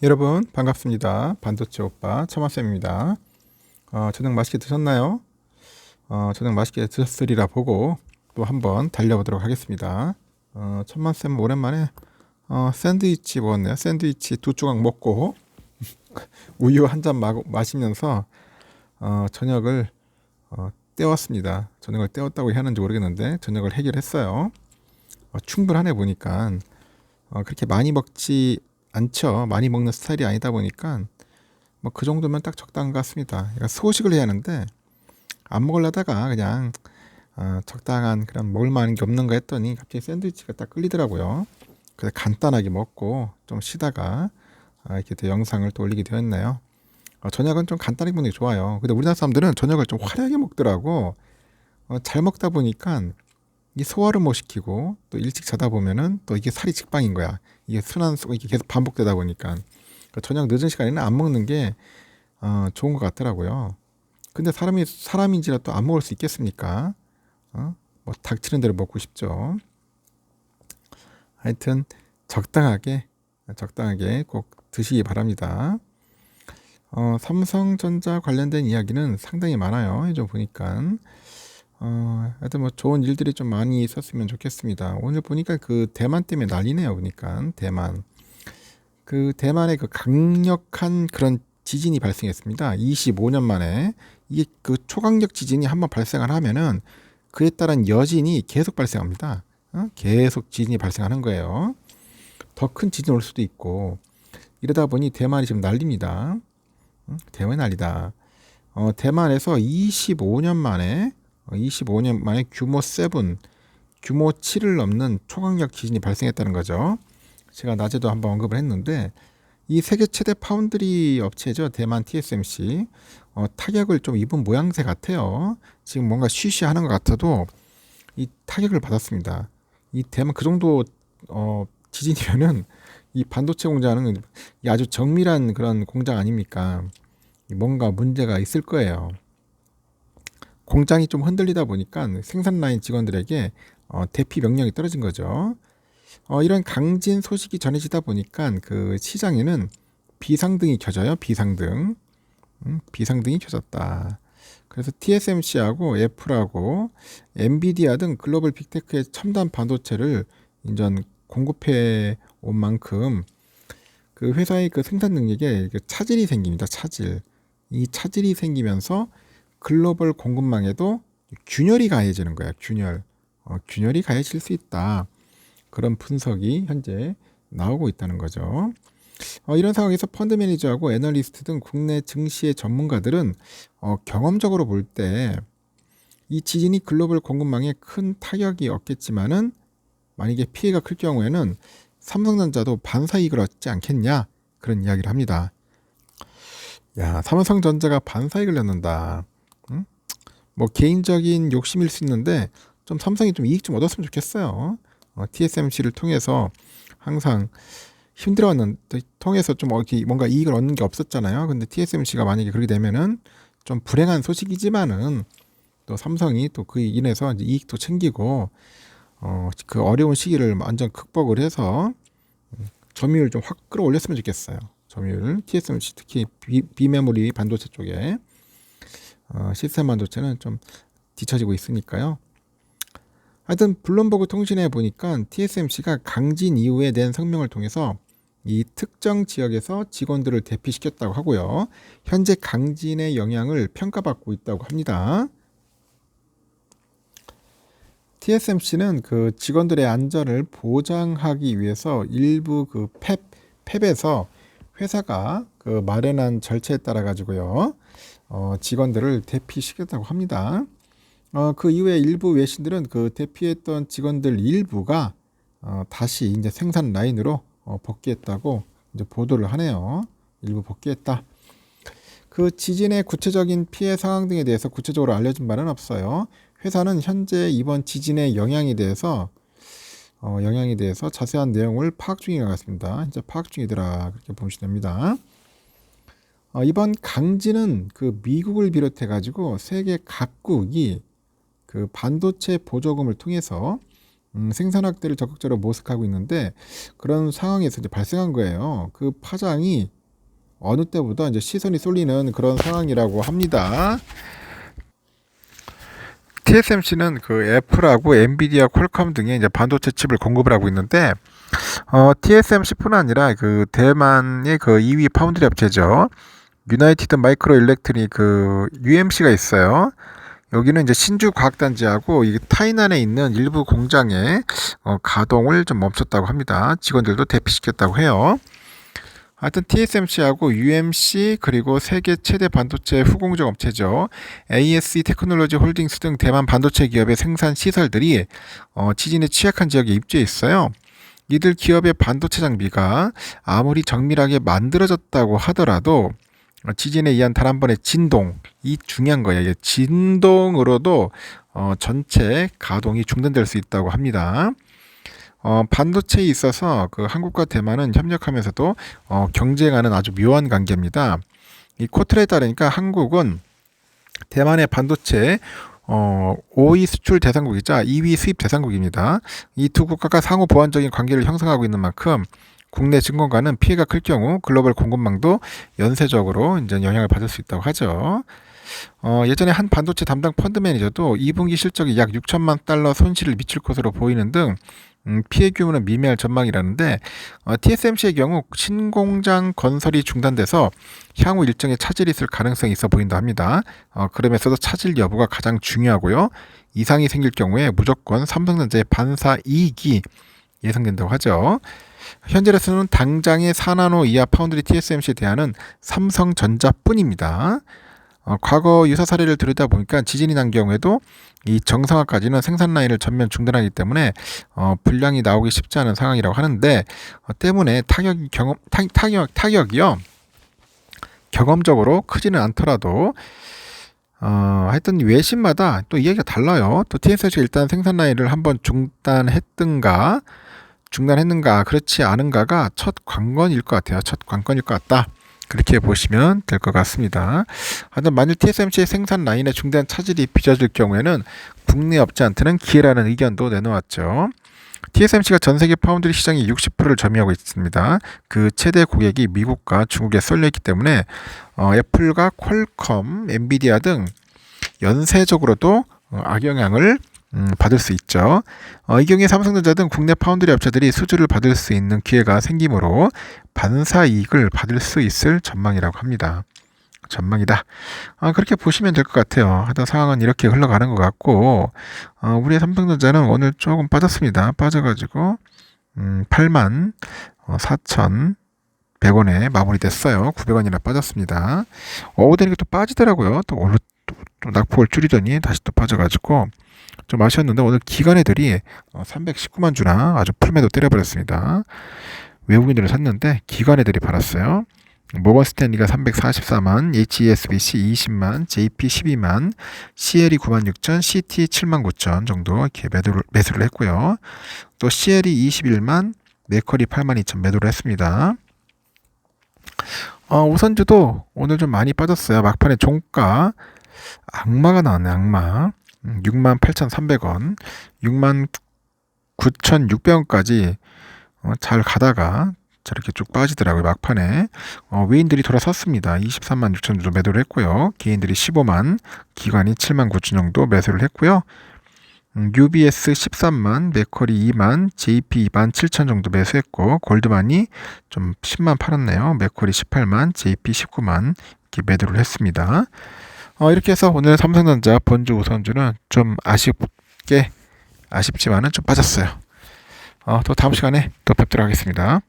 여러분 반갑습니다. 반도체 오빠 처마쌤입니다. 저녁 맛있게 드셨나요? 저녁 맛있게 드셨으리라 보고 또 한번 달려보도록 하겠습니다. 처마쌤 오랜만에 샌드위치 먹었네요. 샌드위치 2조각 먹고 우유 한 잔 마시면서 저녁을 때웠습니다. 저녁을 때웠다고 해야 하는지 모르겠는데 저녁을 해결했어요. 충분하네 보니까. 그렇게 많이 먹지 않죠. 많이 먹는 스타일이 아니다 보니까 뭐 그 정도면 딱 적당한 것 같습니다. 그러니까 소식을 해야 하는데 안 먹으려다가 그냥 적당한 그런 먹을 만한 게 없는가 했더니 갑자기 샌드위치가 딱 끌리더라고요. 그래서 간단하게 먹고 좀 쉬다가 이렇게 또 영상을 또 올리게 되었네요. 저녁은 좀 간단하게 먹는 게 좋아요. 근데 우리나라 사람들은 저녁을 좀 화려하게 먹더라고. 잘 먹다 보니까 이 소화를 못 시키고 또 일찍 자다 보면은 또 이게 살이 직방인 거야. 이게 이게 계속 반복되다 보니까 그러니까 저녁 늦은 시간에는 안 먹는 게 좋은 것 같더라고요. 근데 사람인지라 또 안 먹을 수 있겠습니까? 뭐 닥치는 대로 먹고 싶죠. 하여튼 적당하게 꼭 드시기 바랍니다. 삼성전자 관련된 이야기는 상당히 많아요. 요즘 보니까. 하여튼 뭐 좋은 일들이 좀 많이 있었으면 좋겠습니다. 오늘 보니까 그 대만 때문에 난리네요. 보니까 대만의 그 강력한 그런 지진이 발생했습니다. 25년 만에 이게 그 초강력 지진이 한번 발생을 하면은 그에 따른 여진이 계속 발생합니다. 계속 지진이 발생하는 거예요. 더 큰 지진 올 수도 있고 이러다 보니 대만이 지금 난립니다. 대만이 난리다. 대만에서 25년 만에 규모 7, 규모 7을 넘는 초강력 지진이 발생했다는 거죠. 제가 낮에도 한번 언급을 했는데 이 세계 최대 파운드리 업체죠. 대만 TSMC. 타격을 좀 입은 모양새 같아요. 지금 뭔가 쉬쉬하는 것 같아도 이 타격을 받았습니다. 이 대만 그 정도 지진이면은 이 반도체 공장은 아주 정밀한 그런 공장 아닙니까? 뭔가 문제가 있을 거예요. 공장이 좀 흔들리다 보니까 생산 라인 직원들에게 대피 명령이 떨어진 거죠. 이런 강진 소식이 전해지다 보니까 그 시장에는 비상등이 켜져요. 비상등이 켜졌다. 그래서 TSMC하고 애플하고 엔비디아 등 글로벌 빅테크의 첨단 반도체를 인전 공급해 온 만큼 그 회사의 그 생산 능력에 차질이 생깁니다. 이 차질이 생기면서 글로벌 공급망에도 균열이 가해지는 거야. 균열이 가해질 수 있다. 그런 분석이 현재 나오고 있다는 거죠. 이런 상황에서 펀드 매니저하고 애널리스트 등 국내 증시의 전문가들은 경험적으로 볼 때 이 지진이 글로벌 공급망에 큰 타격이 없겠지만은 만약에 피해가 클 경우에는 삼성전자도 반사이익을 얻지 않겠냐 그런 이야기를 합니다. 야, 삼성전자가 반사이익을 얻는다. 뭐 개인적인 욕심일 수 있는데 좀 삼성이 좀 이익 좀 얻었으면 좋겠어요. TSMC를 통해서 항상 힘들어왔는데 통해서 좀 뭔가 이익을 얻는 게 없었잖아요. 근데 TSMC가 만약에 그렇게 되면은 좀 불행한 소식이지만은 또 삼성이 또 그 인해서 이제 이익도 챙기고 그 어려운 시기를 완전 극복을 해서 점유율 좀 확 끌어올렸으면 좋겠어요. 점유율 TSMC 특히 비메모리 반도체 쪽에 시스템 반도체는 좀 뒤처지고 있으니까요. 하여튼 블룸버그 통신에 보니까 TSMC가 강진 이후에 낸 성명을 통해서 이 특정 지역에서 직원들을 대피시켰다고 하고요. 현재 강진의 영향을 평가받고 있다고 합니다. TSMC는 그 직원들의 안전을 보장하기 위해서 일부 그 팹에서 회사가 그 마련한 절차에 따라 가지고요. 직원들을 대피시켰다고 합니다. 그 이후에 일부 외신들은 그 대피했던 직원들 일부가 다시 이제 생산 라인으로 복귀했다고 이제 보도를 하네요. 일부 복귀했다. 그 지진의 구체적인 피해 상황 등에 대해서 구체적으로 알려진 바는 없어요. 회사는 현재 이번 지진의 영향에 대해서 자세한 내용을 파악 중인 것 같습니다. 이제 파악 중이더라 그렇게 보시면 됩니다. 이번 강진은 그 미국을 비롯해 가지고 세계 각국이 그 반도체 보조금을 통해서 생산 확대를 적극적으로 모색하고 있는데 그런 상황에서 이제 발생한 거예요. 그 파장이 어느 때보다 이제 시선이 쏠리는 그런 상황이라고 합니다. TSMC는 그 애플하고 엔비디아, 퀄컴 등의 이제 반도체 칩을 공급을 하고 있는데, TSMC뿐 아니라 그 대만의 그 2위 파운드리 업체죠. 유나이티드 마이크로 일렉트릭 그 UMC가 있어요. 여기는 이제 신주 과학단지하고 이 타이난에 있는 일부 공장의 가동을 좀 멈췄다고 합니다. 직원들도 대피시켰다고 해요. 하여튼 TSMC하고 UMC 그리고 세계 최대 반도체 후공정 업체죠. ASE 테크놀로지 홀딩스 등 대만 반도체 기업의 생산 시설들이 지진에 취약한 지역에 입주해 있어요. 이들 기업의 반도체 장비가 아무리 정밀하게 만들어졌다고 하더라도 지진에 의한 단 한 번의 진동, 이 중요한 거예요. 이게 진동으로도 전체 가동이 중단될 수 있다고 합니다. 반도체에 있어서 그 한국과 대만은 협력하면서도 경쟁하는 아주 묘한 관계입니다. 이 코트에 따르니까 한국은 대만의 반도체 5위 수출 대상국이자 2위 수입 대상국입니다. 이 두 국가가 상호 보완적인 관계를 형성하고 있는 만큼 국내 증권가는 피해가 클 경우 글로벌 공급망도 연쇄적으로 이제 영향을 받을 수 있다고 하죠. 예전에 한 반도체 담당 펀드 매니저도 2분기 실적이 약 6천만 달러 손실을 미칠 것으로 보이는 등 피해 규모는 미미할 전망이라는데, TSMC의 경우 신공장 건설이 중단돼서 향후 일정에 차질이 있을 가능성이 있어 보인다 합니다. 그러면서도 차질 여부가 가장 중요하고요. 이상이 생길 경우에 무조건 삼성전자의 반사 이익이 예상된다고 하죠. 현재로서는 당장의 4나노 이하 파운드리 TSMC에 대한은 삼성전자뿐입니다. 과거 유사 사례를 들여다보니까 지진이 난 경우에도 이 정상화까지는 생산 라인을 전면 중단하기 때문에 불량이 나오기 쉽지 않은 상황이라고 하는데, 때문에 타격이요 경험적으로 크지는 않더라도 하여튼 외신마다 또 이야기가 달라요. 또 TSMC가 일단 생산 라인을 한번 중단했는가 그렇지 않은가가 첫 관건일 것 같아요. 첫 관건일 것 같다. 그렇게 보시면 될 것 같습니다. 하여튼 만일 TSMC의 생산 라인에 중대한 차질이 빚어질 경우에는 국내 업체한테는 기회라는 의견도 내놓았죠. TSMC가 전 세계 파운드리 시장의 60%를 점유하고 있습니다. 그 최대 고객이 미국과 중국에 쏠려있기 때문에 애플과 퀄컴, 엔비디아 등 연쇄적으로도 악영향을 받을 수 있죠. 이 경우에 삼성전자 등 국내 파운드리 업체들이 수주를 받을 수 있는 기회가 생기므로 반사 이익을 받을 수 있을 전망이라고 합니다. 전망이다. 그렇게 보시면 될 것 같아요. 하여튼 상황은 이렇게 흘러가는 것 같고, 우리의 삼성전자는 오늘 조금 빠졌습니다. 빠져가지고 8만 4,100원에 마무리됐어요. 900원이나 빠졌습니다. 오후 되니까 또 빠지더라고요. 또 오늘 또 낙폭을 줄이더니 다시 또 빠져가지고 좀 아쉬웠는데, 오늘 기관애들이 319만 주나 아주 풀매도 때려버렸습니다. 외국인들을 샀는데 기관애들이 팔았어요. 모건 스탠리가 344만, HESBC 20만, JP 12만, CL이 9만 6천, CT 7만 9천 정도 이렇게 매수를 했고요. 또 CL이 21만, 메커리 8만 2천 매도를 했습니다. 우선주도 오늘 좀 많이 빠졌어요. 막판에 종가 악마가 나왔네. 악마 68,300원, 69,600원까지 잘 가다가 저렇게 쭉 빠지더라고요. 막판에 외인들이 돌아섰습니다. 23만 6천 정도 매도를 했고요. 개인들이 15만, 기관이 7만 9천 정도 매수를 했고요. UBS 13만, 메커리 2만, JP 2만 7천 정도 매수했고, 골드만이 좀 10만 팔았네요. 메커리 18만, JP 19만 이렇게 매도를 했습니다. 이렇게 해서 오늘 삼성전자 본주 우선주는 좀 아쉽지만은 좀 빠졌어요. 또 다음 시간에 또 뵙도록 하겠습니다.